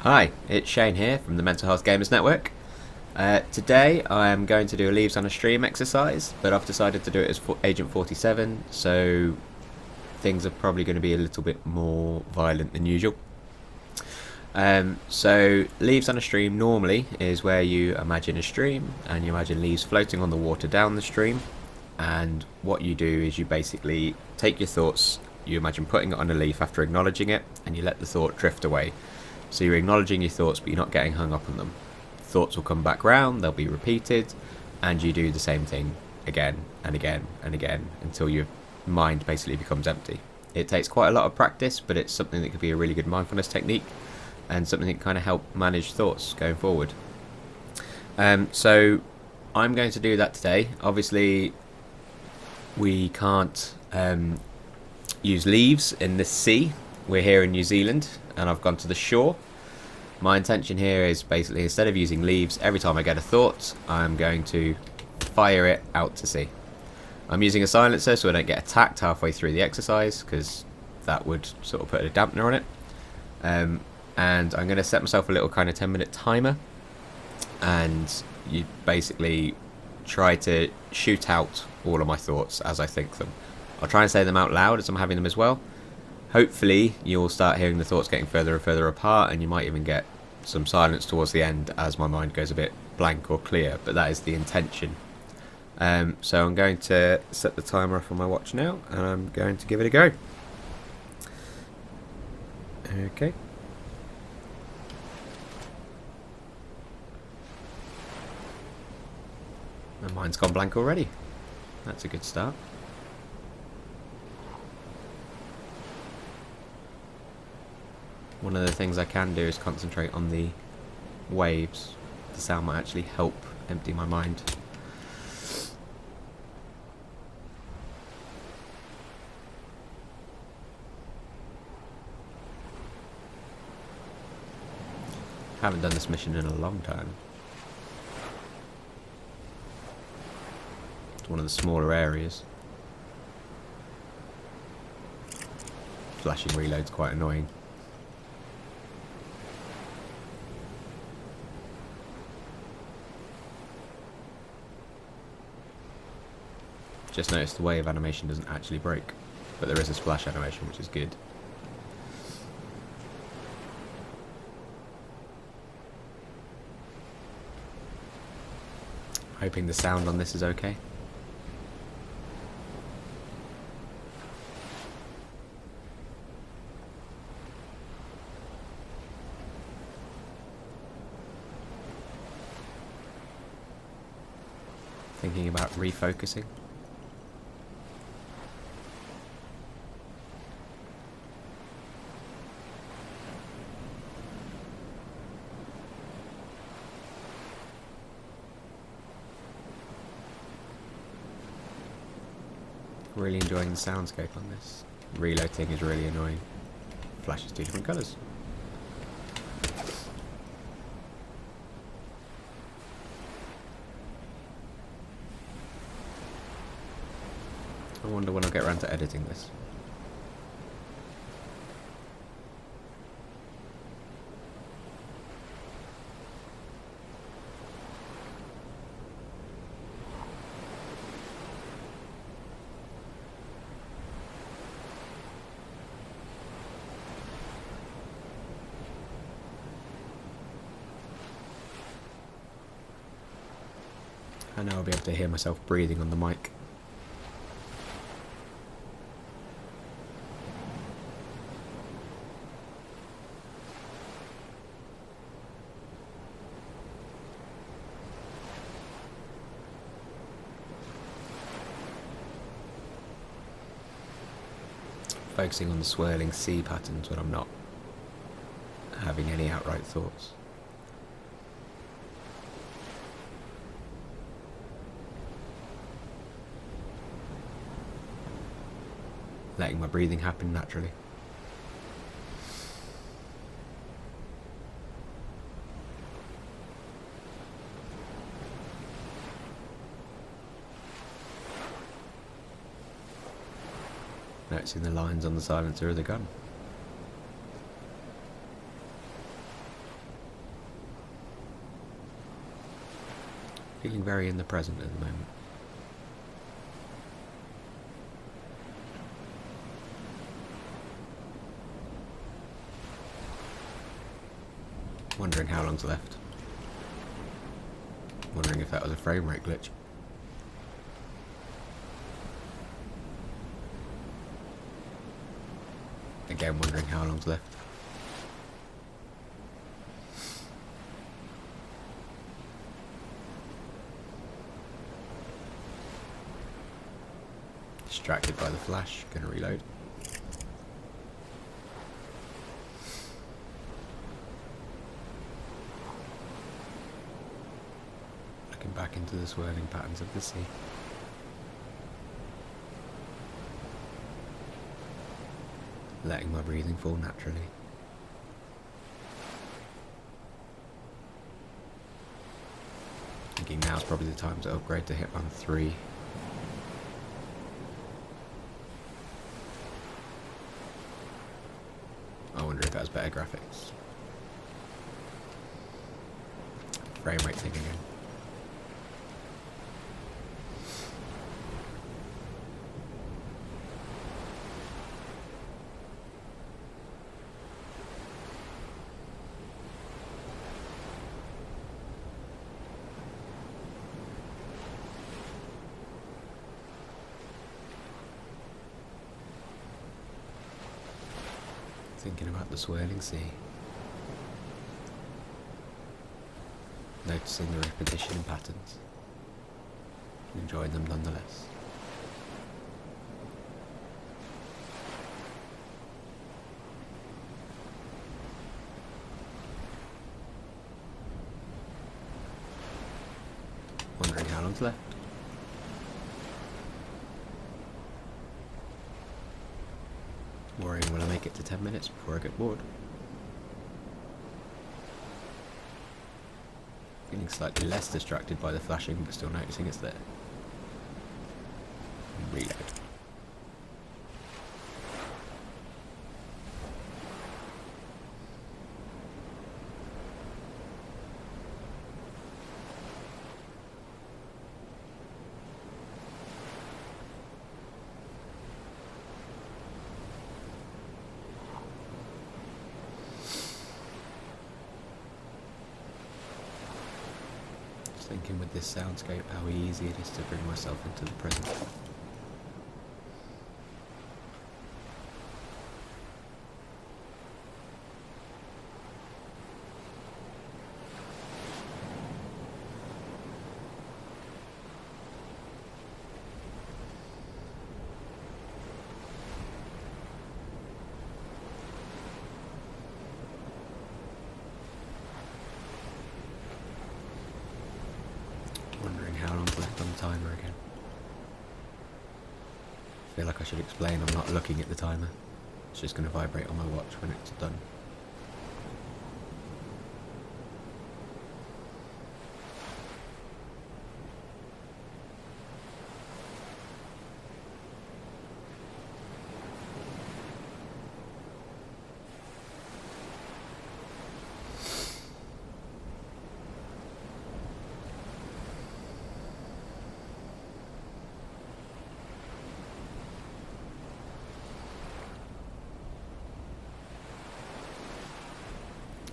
Hi, it's Shane here from the Mental Health Gamers Network. Today I am going to do a Leaves on a Stream exercise, but I've decided to do it as Agent 47, so things are probably going to be a little bit more violent than usual. So Leaves on a Stream normally is where you imagine a stream and you imagine leaves floating on the water down the stream, and what you do is you basically take your thoughts, you imagine putting it on a leaf after acknowledging it, and you let the thought drift away. So you're acknowledging your thoughts, but you're not getting hung up on them. Thoughts will come back round, they'll be repeated, and you do the same thing again and again and again until your mind basically becomes empty. It takes quite a lot of practice, but it's something that could be a really good mindfulness technique and something that can kind of help manage thoughts going forward. So I'm going to do that today. Obviously, we can't use leaves in the sea. We're here in New Zealand and I've gone to the shore. My intention here is basically, instead of using leaves, every time I get a thought, I'm going to fire it out to sea. I'm using a silencer so I don't get attacked halfway through the exercise, because that would sort of put a dampener on it. And I'm going to set myself a little kind of 10-minute timer, and you basically try to shoot out all of my thoughts as I think them. I'll try and say them out loud as I'm having them as well. Hopefully you'll start hearing the thoughts getting further and further apart, and you might even get some silence towards the end as my mind goes a bit blank or clear, but that is the intention. So I'm going to set the timer off on my watch now, and I'm going to give it a go. Okay. My mind's gone blank already. That's a good start. One of the things I can do is concentrate on the waves. The sound might actually help empty my mind. Haven't done this mission in a long time. It's one of the smaller areas. Flashing reload's quite annoying. Just noticed the wave animation doesn't actually break, but there is a splash animation, which is good. Hoping the sound on this is okay. Thinking about refocusing. Really enjoying the soundscape on this. Reloading is really annoying. Flashes two different colours. I wonder when I'll get around to editing this. I know I'll be able to hear myself breathing on the mic. Focusing on the swirling sea patterns when I'm not having any outright thoughts. Letting my breathing happen naturally. Noticing the lines on the silencer of the gun. Feeling very in the present at the moment. Wondering how long's left. Wondering if that was a frame rate glitch. Again, wondering how long's left. Distracted by the flash, gonna reload. Looking back into the swirling patterns of the sea. Letting my breathing fall naturally. Thinking now's probably the time to upgrade to Hitman 3. I wonder if it has better graphics. Frame rate thing again. Thinking about the swirling sea. Noticing the repetition and patterns. Enjoying them nonetheless. Wondering how long's left. Worrying will I make it to 10 minutes before I get bored. Feeling slightly less distracted by the flashing, but still noticing it's there. Reload. Thinking with this soundscape how easy it is to bring myself into the present. Wondering how long's left on the timer again. I feel like I should explain I'm not looking at the timer. It's just going to vibrate on my watch when it's done.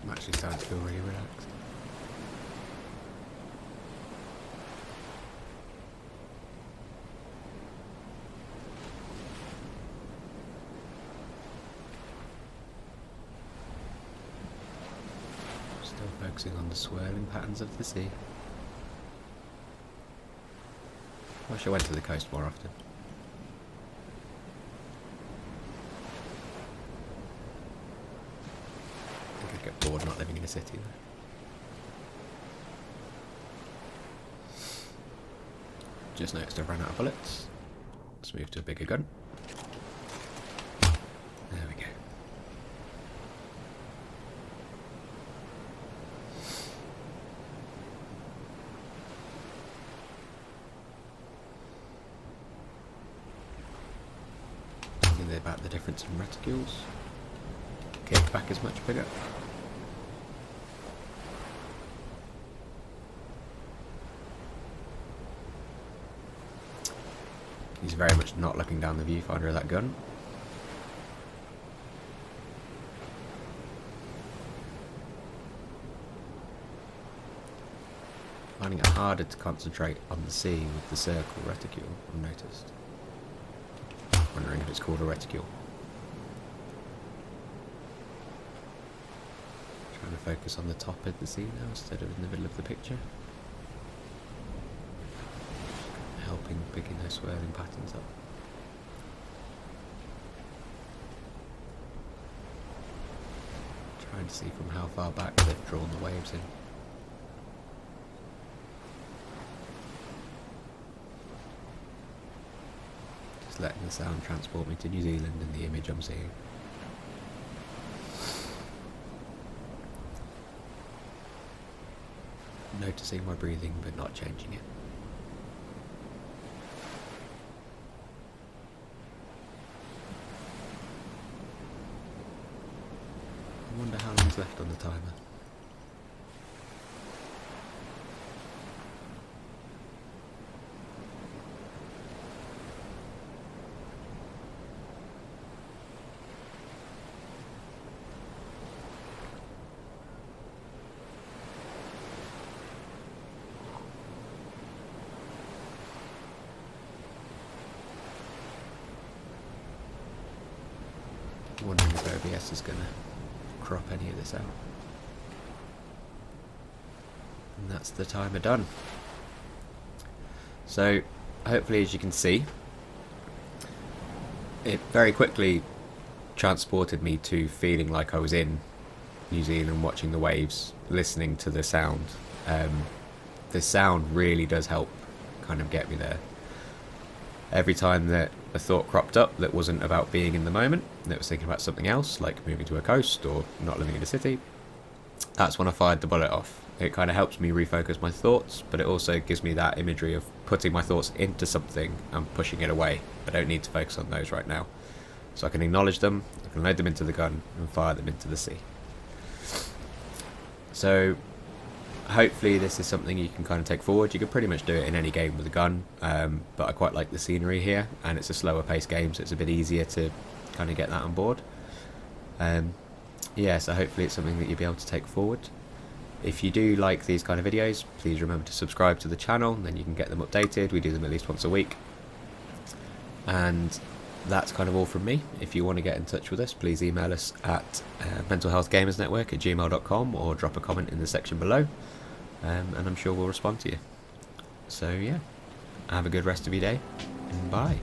I'm actually starting to feel really relaxed. Still focusing on the swirling patterns of the sea. I wish I went to the coast more often. Get bored not living in a city though. Just noticed I've run out of bullets. Let's move to a bigger gun. There we go. Thinking about the difference in reticules. Kickback is much bigger. He's very much not looking down the viewfinder of that gun. Finding it harder to concentrate on the sea with the circle reticule, I've noticed. Wondering if it's called a reticule. Trying to focus on the top of the sea now instead of in the middle of the picture. Helping picking those swirling patterns up. Trying to see from how far back they've drawn the waves in. Just letting the sound transport me to New Zealand and the image I'm seeing. Noticing my breathing but not changing it. I wonder how long's left on the timer. I'm wondering if OBS is going to crop any of this out. And that's the timer done. So hopefully, as you can see, it very quickly transported me to feeling like I was in New Zealand, watching the waves, listening to the sound. The sound really does help kind of get me there. Every time that a thought cropped up that wasn't about being in the moment, that was thinking about something else, like moving to a coast or not living in a city, that's when I fired the bullet off. It kind of helps me refocus my thoughts, but it also gives me that imagery of putting my thoughts into something and pushing it away. I don't need to focus on those right now. So I can acknowledge them, I can load them into the gun and fire them into the sea. So hopefully this is something you can kind of take forward. You can pretty much do it in any game with a gun, but I quite like the scenery here, and it's a slower paced game, so it's a bit easier to kind of get that on board. Yeah, so hopefully it's something that you'll be able to take forward. If you do like these kind of videos, please remember to subscribe to the channel, then you can get them updated. We do them at least once a week. And that's kind of all from me. If you want to get in touch with us, please email us at mentalhealthgamersnetwork@gmail.com or drop a comment in the section below, and I'm sure we'll respond to you. So yeah, have a good rest of your day, and bye.